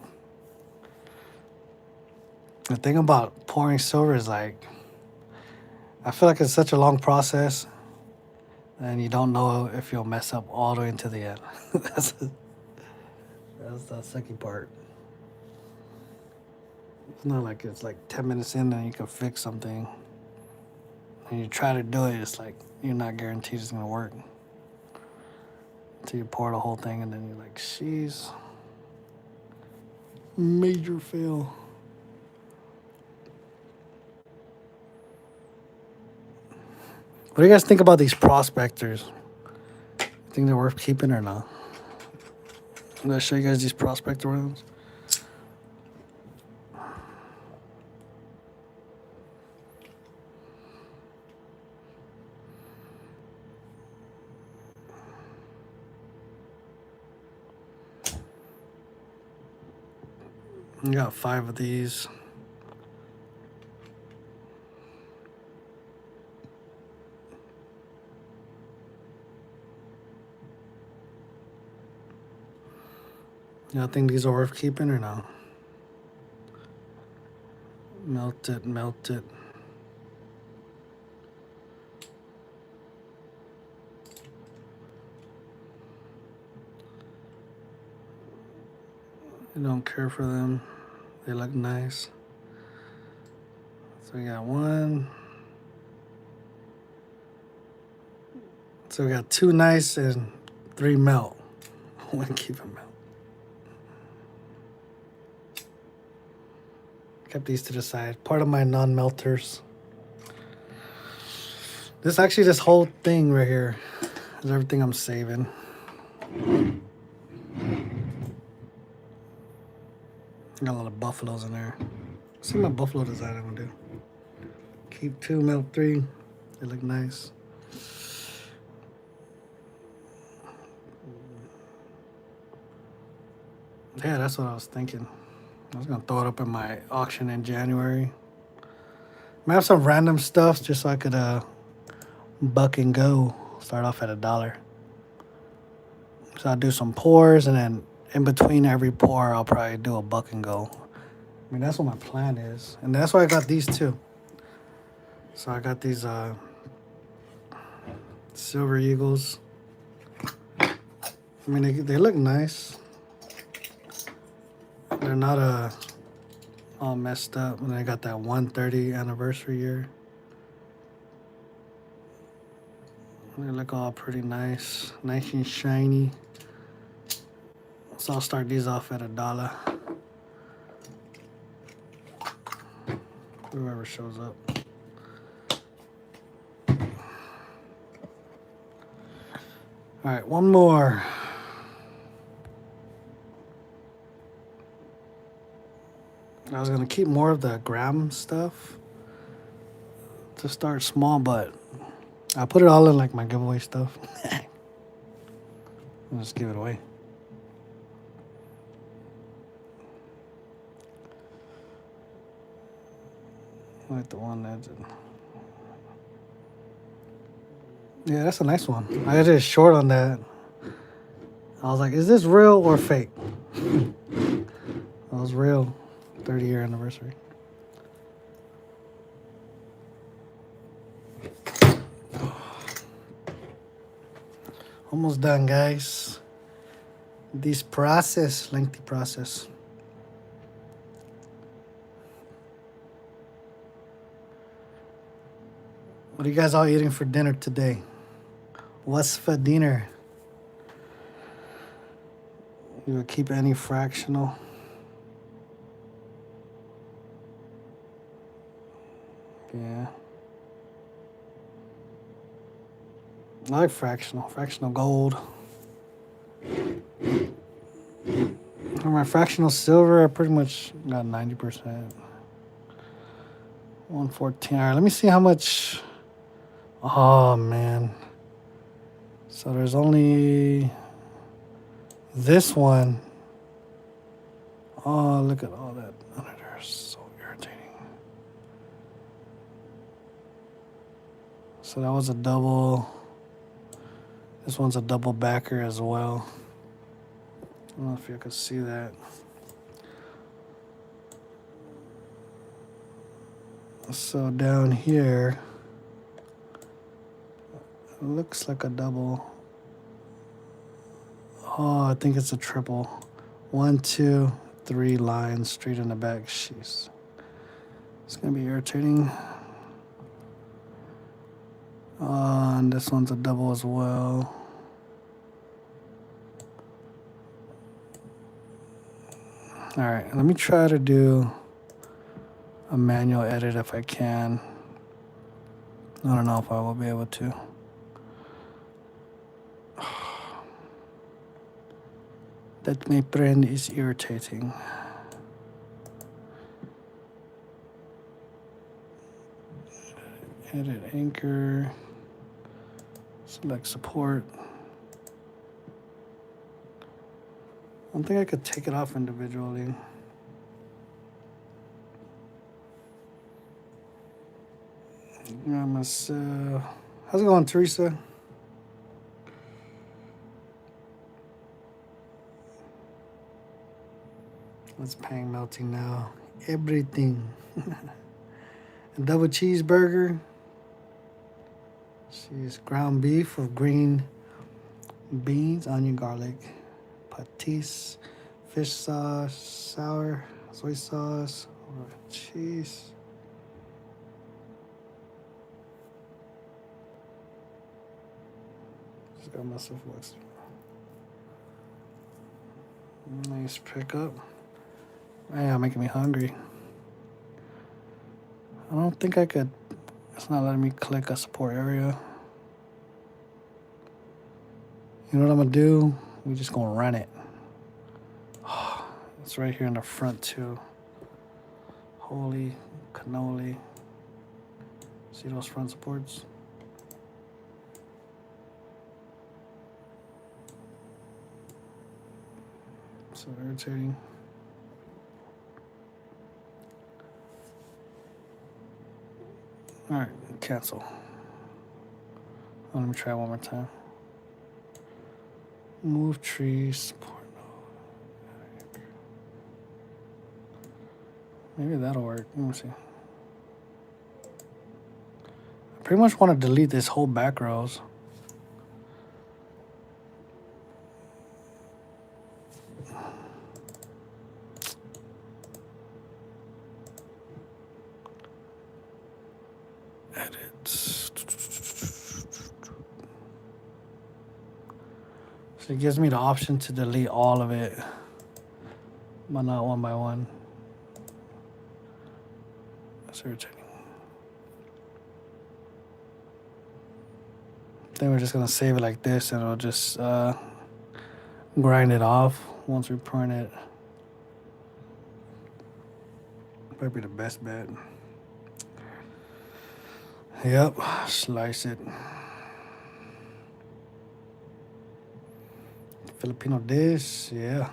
The thing about pouring silver is like, I feel like it's such a long process, and you don't know if you'll mess up all the way into the end. that's the sucky part. It's not like it's like 10 minutes in and you can fix something. When you try to do it, it's like you're not guaranteed it's gonna work until you pour the whole thing, and then you're like, "Jeez, major fail." What do you guys think about these prospectors? Think they're worth keeping or not? I'm gonna show you guys these prospector rounds. I got 5 of these. Y'all think these are worth keeping or not? Melt it, melt it. I don't care for them. They look nice. So we got 1. So we got 2 nice and 3 melt. I want to keep them melt. Kept these to the side. Part of my non-melters. This whole thing right here is everything I'm saving. Got a lot of buffaloes in there. See my buffalo design I'm gonna do. Keep 2, melt 3. They look nice. Yeah, that's what I was thinking. I was gonna throw it up in my auction in January. I have some random stuff just so I could buck and go. Start off at $1. So I'll do some pours, and then in between every pour, I'll probably do a buck and go. I mean, that's what my plan is, and that's why I got these too. So I got these Silver Eagles. I mean, they look nice. They're not all messed up, and I got that 130 anniversary year. They look all pretty nice and shiny. So I'll start these off at $1. Whoever shows up. All right, one more. I was gonna keep more of the gram stuff to start small, but I put it all in like my giveaway stuff. I'll just give it away. I like the one that's it. Yeah, that's a nice one. I got just short on that. I was like, is this real or fake? That was real. 30-year anniversary. Almost done, guys. This process, lengthy process. What are you guys all eating for dinner today? What's for dinner? You would keep any fractional. Yeah. I like fractional. Fractional gold. For my fractional silver, I pretty much got 90%. 114. All right, let me see how much. Oh, man. So there's only this one. Oh, look at all that under there. So irritating. So that was a double. This one's a double backer as well. I don't know if you can see that. So down here, it looks like a double. Oh, I think it's a triple. 1, 2, 3 lines straight in the back. Jeez. It's gonna be irritating. And this one's a double as well. All right, let me try to do a manual edit if I can. I don't know if I will be able to. That, my friend, is irritating. Edit anchor. Select support. I don't think I could take it off individually. How's it going, Teresa? What's Pang melting now? Everything. A double cheeseburger. She's ground beef with green beans, onion, garlic, patis, fish sauce, sour, soy sauce, or cheese. Just got myself waxed. Nice pickup. Man, making me hungry. I don't think I could. It's not letting me click a support area. You know what I'm gonna do? We're just gonna run it. It's right here in the front too. Holy cannoli. See those front supports? So irritating. All right, cancel. Let me try one more time. Move trees, support node. Maybe that'll work. Let me see. I pretty much want to delete this whole back rows. Edit. So it gives me the option to delete all of it, but not one by one. That's irritating. Then we're just gonna save it like this, and it'll just grind it off once we print it. Might be the best bet. Yep, slice it. Filipino dish, yeah,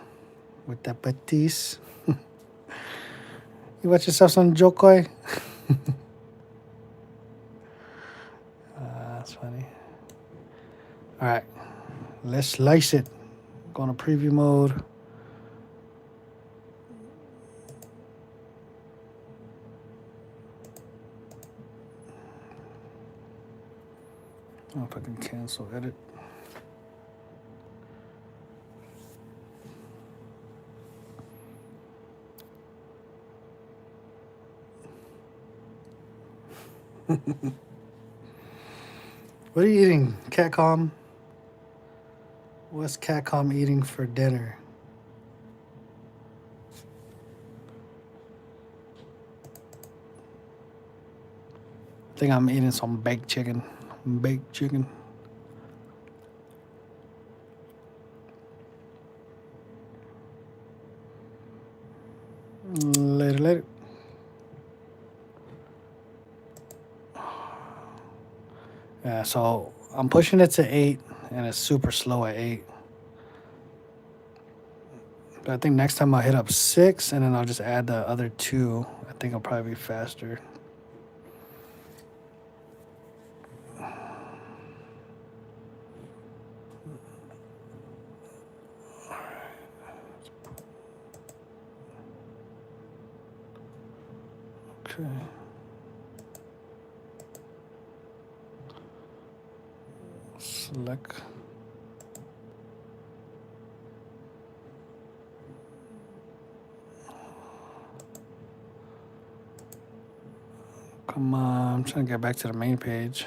with that patis. You watch yourself some Jokoy? That's funny. All right, let's slice it. Go to preview mode. I don't know if I can cancel edit. What are you eating, Catcom? What's Catcom eating for dinner? think I'm eating some baked chicken. Baked chicken. Later, later. Yeah, so I'm pushing it to 8, and it's super slow at 8. But I think next time I'll hit up 6, and then I'll just add the other 2. I think I'll probably be faster. Okay. Select. Come on, I'm trying to get back to the main page.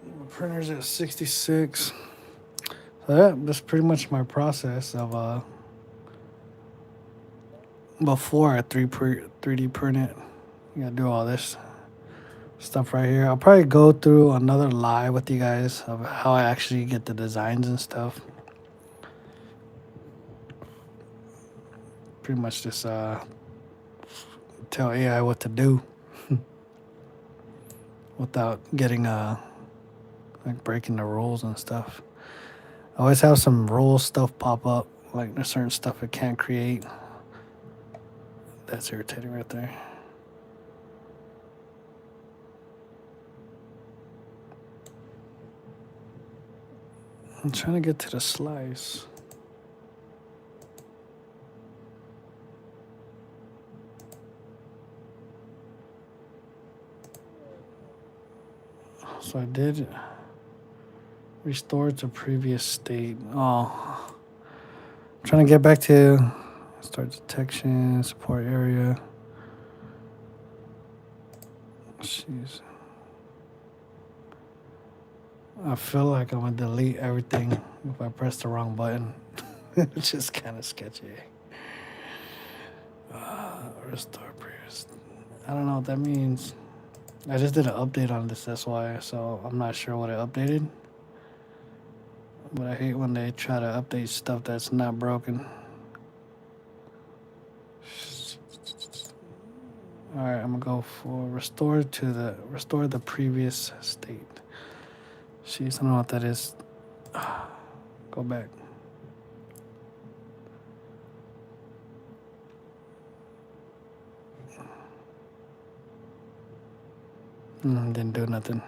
My printer's at 66. So that's pretty much my process of before I 3D print it. You gotta do all this stuff right here. I'll probably go through another live with you guys of how I actually get the designs and stuff. Pretty much just tell AI what to do without getting like breaking the rules and stuff. I always have some rule stuff pop up, like there's certain stuff it can't create. That's irritating right there. I'm trying to get to the slice. So I did restore to previous state. Oh, I'm trying to get back to start detection, support area. Jeez. I feel like I'm gonna delete everything if I press the wrong button. It's just kind of sketchy. Restore previous. I don't know what that means. I just did an update on this, that's why, so I'm not sure what I updated. But I hate when they try to update stuff that's not broken. Alright, I'm gonna go for restore the previous state. Jeez, I don't know what that is. Go back. Didn't do nothing.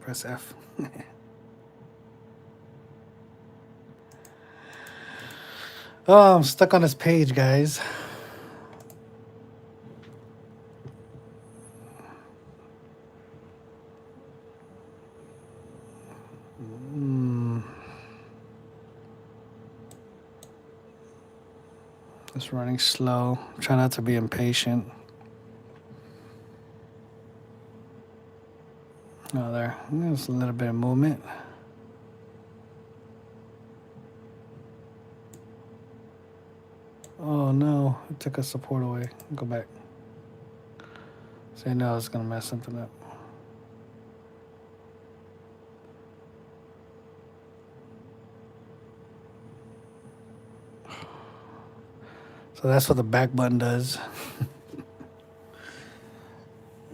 Press F. Oh, I'm stuck on this page, guys. It's running slow. Try not to be impatient. Oh, there's a little bit of movement. Oh no, it took a support away. Go back. Say no, it's gonna mess something up. So that's what the back button does.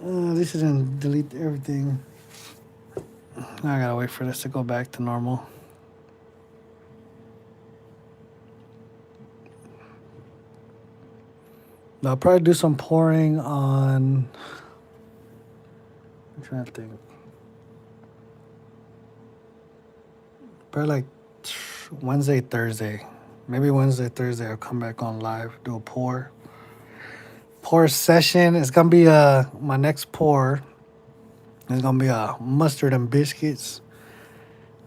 This didn't delete everything. Now I gotta wait for this to go back to normal. I'll probably do some pouring on. I'm trying to think. Probably like Wednesday, Thursday. Maybe Wednesday, Thursday I'll come back on live, do a pour session. It's gonna be my next pour is gonna be mustard and biscuits.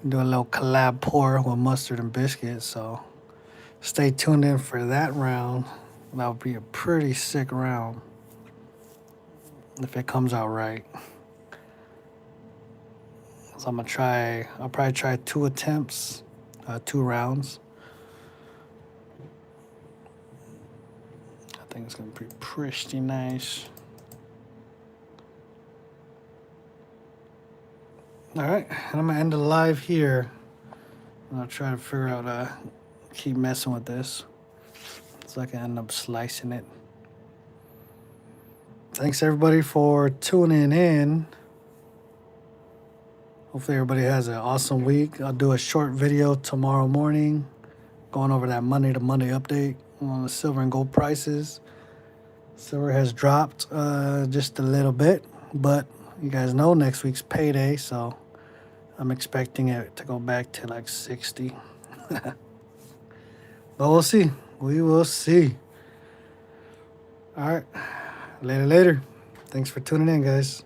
Do a little collab pour with mustard and biscuits. So stay tuned in for that round. That would be a pretty sick round if it comes out right. So I'm gonna try. I'll probably try 2 attempts, 2 rounds. I think it's gonna be pretty nice. All right, and I'm gonna end the live here. I'll try to figure out keep messing with this so I can end up slicing it. Thanks everybody for tuning in. Hopefully everybody has an awesome week. I'll do a short video tomorrow morning going over that Monday to Monday update on the silver and gold prices. Silver has dropped just a little bit, but you guys know next week's payday, so I'm expecting it to go back to like 60. But we'll see. We will see. All right. Later. Thanks for tuning in, guys.